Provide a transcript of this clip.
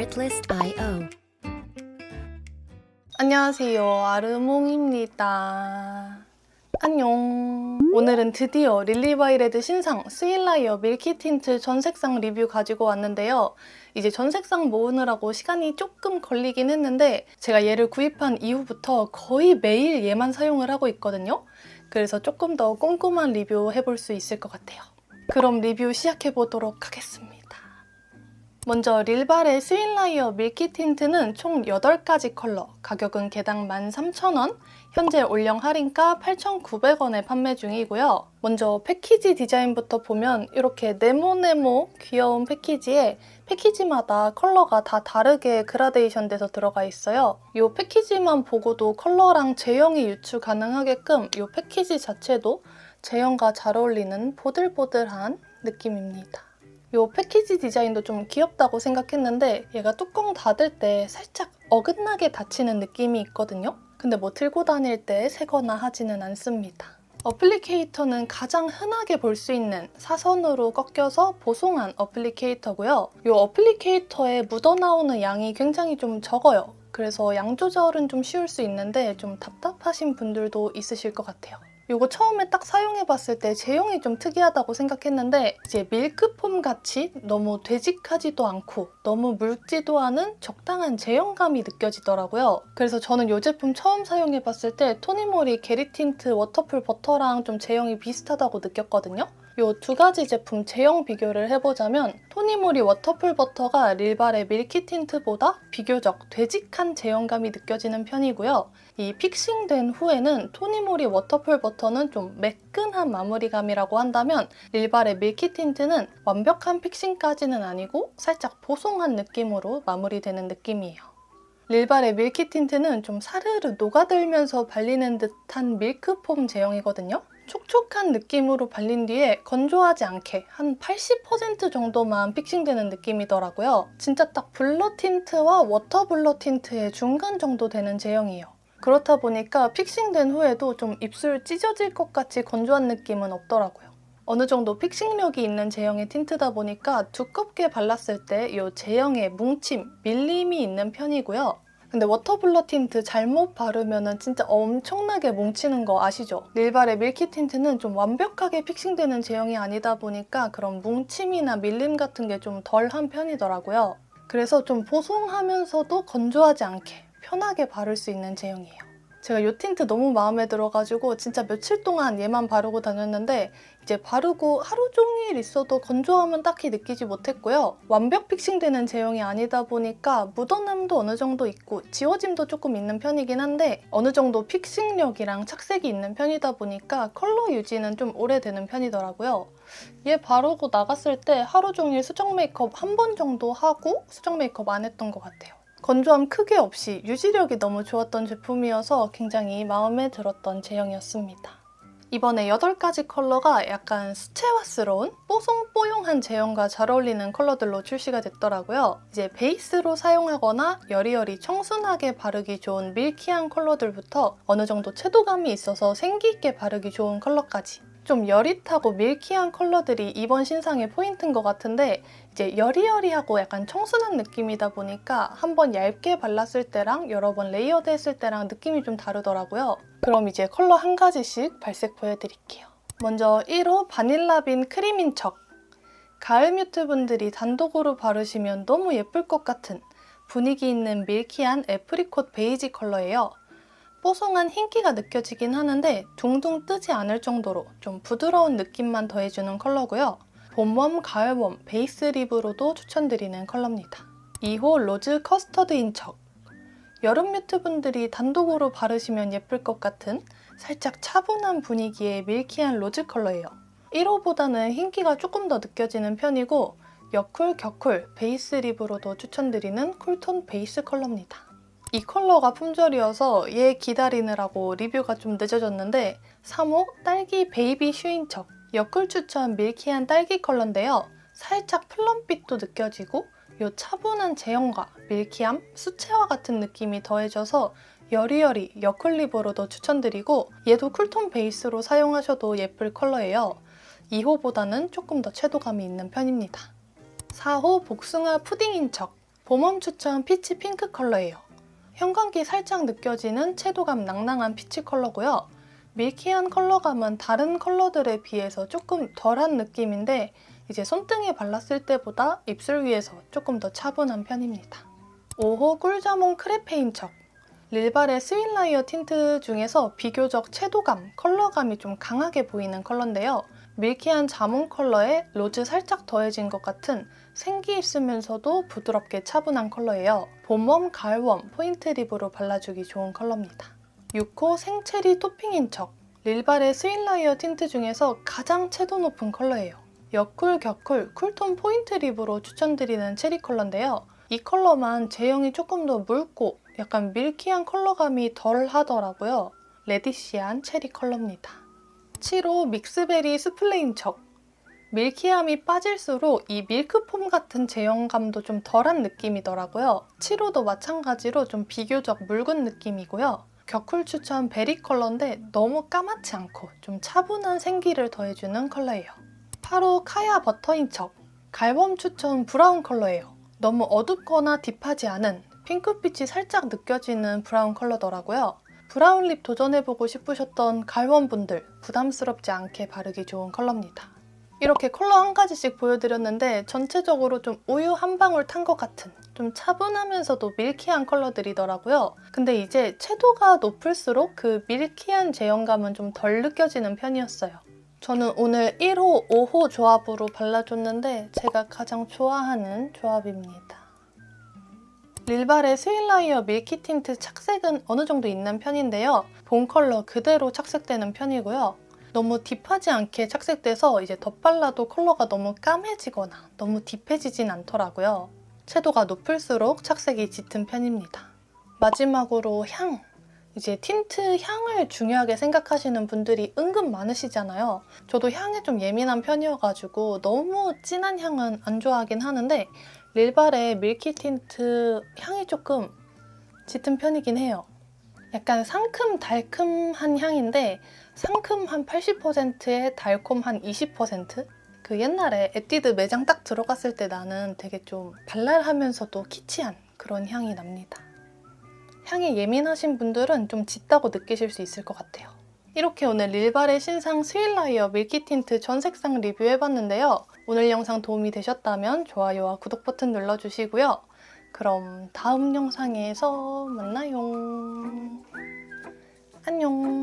Artlist.io. 안녕하세요, 아르몽입니다. 안녕. 오늘은 드디어 릴리바이레드 신상 스윗라이어 밀키 틴트 전색상 리뷰 가지고 왔는데요. 이제 전색상 모으느라고 시간이 조금 걸리긴 했는데 제가 얘를 구입한 이후부터 거의 매일 얘만 사용을 하고 있거든요. 그래서 조금 더 꼼꼼한 리뷰 해볼 수 있을 것 같아요. 그럼 리뷰 시작해보도록 하겠습니다. 먼저 릴발의 스윗라이어 밀키 틴트는 총 8가지 컬러, 가격은 개당 13,000원, 현재 올영 할인가 8,900원에 판매 중이고요. 먼저 패키지 디자인부터 보면 이렇게 네모네모 귀여운 패키지에 패키지마다 컬러가 다 다르게 그라데이션 돼서 들어가 있어요. 이 패키지만 보고도 컬러랑 제형이 유추 가능하게끔 이 패키지 자체도 제형과 잘 어울리는 보들보들한 느낌입니다. 이 패키지 디자인도 좀 귀엽다고 생각했는데 얘가 뚜껑 닫을 때 살짝 어긋나게 닫히는 느낌이 있거든요. 근데 뭐 들고 다닐 때 새거나 하지는 않습니다. 어플리케이터는 가장 흔하게 볼 수 있는 사선으로 꺾여서 보송한 어플리케이터고요. 이 어플리케이터에 묻어나오는 양이 굉장히 좀 적어요. 그래서 양 조절은 좀 쉬울 수 있는데 좀 답답하신 분들도 있으실 것 같아요. 이거 처음에 딱 사용해봤을 때 제형이 좀 특이하다고 생각했는데 이제 밀크폼 같이 너무 되직하지도 않고 너무 묽지도 않은 적당한 제형감이 느껴지더라고요. 그래서 저는 이 제품 처음 사용해봤을 때 토니모리 게리 틴트 워터풀 버터랑 좀 제형이 비슷하다고 느꼈거든요. 이 두 가지 제품 제형 비교를 해보자면 토니모리 워터풀 버터가 릴발의 밀키 틴트보다 비교적 되직한 제형감이 느껴지는 편이고요. 이 픽싱된 후에는 토니모리 워터풀 버터는 좀 매끈한 마무리감이라고 한다면 릴발의 밀키 틴트는 완벽한 픽싱까지는 아니고 살짝 보송한 느낌으로 마무리되는 느낌이에요. 릴발의 밀키 틴트는 좀 사르르 녹아들면서 발리는 듯한 밀크폼 제형이거든요. 촉촉한 느낌으로 발린 뒤에 건조하지 않게 한 80% 정도만 픽싱되는 느낌이더라고요. 진짜 딱 블러 틴트와 워터 블러 틴트의 중간 정도 되는 제형이에요. 그렇다 보니까 픽싱된 후에도 좀 입술 찢어질 것 같이 건조한 느낌은 없더라고요. 어느 정도 픽싱력이 있는 제형의 틴트다 보니까 두껍게 발랐을 때 이 제형의 뭉침, 밀림이 있는 편이고요. 근데 워터블러 틴트 잘못 바르면 진짜 엄청나게 뭉치는 거 아시죠? 릴발의 밀키 틴트는 좀 완벽하게 픽싱되는 제형이 아니다 보니까 그런 뭉침이나 밀림 같은 게 좀 덜한 편이더라고요. 그래서 좀 보송하면서도 건조하지 않게 편하게 바를 수 있는 제형이에요. 제가 이 틴트 너무 마음에 들어가지고 진짜 며칠 동안 얘만 바르고 다녔는데 이제 바르고 하루 종일 있어도 건조함은 딱히 느끼지 못했고요. 완벽 픽싱되는 제형이 아니다 보니까 묻어남도 어느 정도 있고 지워짐도 조금 있는 편이긴 한데 어느 정도 픽싱력이랑 착색이 있는 편이다 보니까 컬러 유지는 좀 오래되는 편이더라고요. 얘 바르고 나갔을 때 하루 종일 수정 메이크업 한 번 정도 하고 수정 메이크업 안 했던 것 같아요. 건조함 크게 없이 유지력이 너무 좋았던 제품이어서 굉장히 마음에 들었던 제형이었습니다. 이번에 8가지 컬러가 약간 수채화스러운 뽀송뽀용한 제형과 잘 어울리는 컬러들로 출시가 됐더라고요. 이제 베이스로 사용하거나 여리여리 청순하게 바르기 좋은 밀키한 컬러들부터 어느 정도 채도감이 있어서 생기 있게 바르기 좋은 컬러까지 좀 여릿하고 밀키한 컬러들이 이번 신상의 포인트인 것 같은데 이제 여리여리하고 약간 청순한 느낌이다 보니까 한번 얇게 발랐을 때랑 여러 번 레이어드 했을 때랑 느낌이 좀 다르더라고요. 그럼 이제 컬러 한 가지씩 발색 보여드릴게요. 먼저 1호 바닐라빈 크림인 척. 가을 뮤트 분들이 단독으로 바르시면 너무 예쁠 것 같은 분위기 있는 밀키한 애프리콧 베이지 컬러예요. 뽀송한 흰기가 느껴지긴 하는데 둥둥 뜨지 않을 정도로 좀 부드러운 느낌만 더해주는 컬러고요. 봄웜, 가을웜, 베이스 립으로도 추천드리는 컬러입니다. 2호 로즈 커스터드인 척. 여름 뮤트 분들이 단독으로 바르시면 예쁠 것 같은 살짝 차분한 분위기의 밀키한 로즈 컬러예요. 1호보다는 흰기가 조금 더 느껴지는 편이고 여쿨, 겨쿨, 베이스 립으로도 추천드리는 쿨톤 베이스 컬러입니다. 이 컬러가 품절이어서 얘 기다리느라고 리뷰가 좀 늦어졌는데 3호 딸기 베이비 슈인 척. 여쿨 추천 밀키한 딸기 컬러인데요. 살짝 플럼빛도 느껴지고 이 차분한 제형과 밀키함, 수채화 같은 느낌이 더해져서 여리여리 여쿨 립으로도 추천드리고 얘도 쿨톤 베이스로 사용하셔도 예쁠 컬러예요. 2호보다는 조금 더 채도감이 있는 편입니다. 4호 복숭아 푸딩인 척. 봄웜 추천 피치 핑크 컬러예요. 형광기 살짝 느껴지는 채도감 낭낭한 피치 컬러고요. 밀키한 컬러감은 다른 컬러들에 비해서 조금 덜한 느낌인데 이제 손등에 발랐을 때보다 입술 위에서 조금 더 차분한 편입니다. 5호 꿀자몽 크레페인척. 릴발의 스윗라이어 틴트 중에서 비교적 채도감, 컬러감이 좀 강하게 보이는 컬러인데요. 밀키한 자몽 컬러에 로즈 살짝 더해진 것 같은 생기 있으면서도 부드럽게 차분한 컬러예요. 봄웜, 가을웜, 포인트 립으로 발라주기 좋은 컬러입니다. 6호 생체리 토핑인 척. 릴발의 스윗라이어 틴트 중에서 가장 채도 높은 컬러예요. 여쿨, 격쿨, 쿨톤 포인트 립으로 추천드리는 체리 컬러인데요. 이 컬러만 제형이 조금 더 묽고 약간 밀키한 컬러감이 덜 하더라고요. 레디시한 체리 컬러입니다. 7호 믹스베리 스플레인 척. 밀키함이 빠질수록 이 밀크폼 같은 제형감도 좀 덜한 느낌이더라고요. 7호도 마찬가지로 좀 비교적 묽은 느낌이고요. 격쿨 추천 베리 컬러인데 너무 까맣지 않고 좀 차분한 생기를 더해주는 컬러예요. 8호 카야 버터인 척. 갈범 추천 브라운 컬러예요. 너무 어둡거나 딥하지 않은 핑크빛이 살짝 느껴지는 브라운 컬러더라고요. 브라운 립 도전해보고 싶으셨던 갈범분들 부담스럽지 않게 바르기 좋은 컬러입니다. 이렇게 컬러 한 가지씩 보여드렸는데 전체적으로 좀 우유 한 방울 탄 것 같은 좀 차분하면서도 밀키한 컬러들이더라고요. 근데 이제 채도가 높을수록 그 밀키한 제형감은 좀 덜 느껴지는 편이었어요. 저는 오늘 1호, 5호 조합으로 발라줬는데 제가 가장 좋아하는 조합입니다. 릴발의 스윗라이어 밀키 틴트 착색은 어느 정도 있는 편인데요. 본 컬러 그대로 착색되는 편이고요. 너무 딥하지 않게 착색돼서 이제 덧발라도 컬러가 너무 까매지거나 너무 딥해지진 않더라고요. 채도가 높을수록 착색이 짙은 편입니다. 마지막으로 향! 이제 틴트 향을 중요하게 생각하시는 분들이 은근 많으시잖아요. 저도 향에 좀 예민한 편이어가지고 너무 진한 향은 안 좋아하긴 하는데 릴발의 밀키 틴트 향이 조금 짙은 편이긴 해요. 약간 상큼 달큼한 향인데 상큼 한 80%에 달콤 한 20%? 그 옛날에 에뛰드 매장 딱 들어갔을 때 나는 되게 좀 발랄하면서도 키치한 그런 향이 납니다. 향에 예민하신 분들은 좀 짙다고 느끼실 수 있을 것 같아요. 이렇게 오늘 릴발의 신상 스윗라이어 밀키 틴트 전 색상 리뷰해봤는데요. 오늘 영상 도움이 되셨다면 좋아요와 구독 버튼 눌러주시고요. 그럼 다음 영상에서 만나요. 안녕.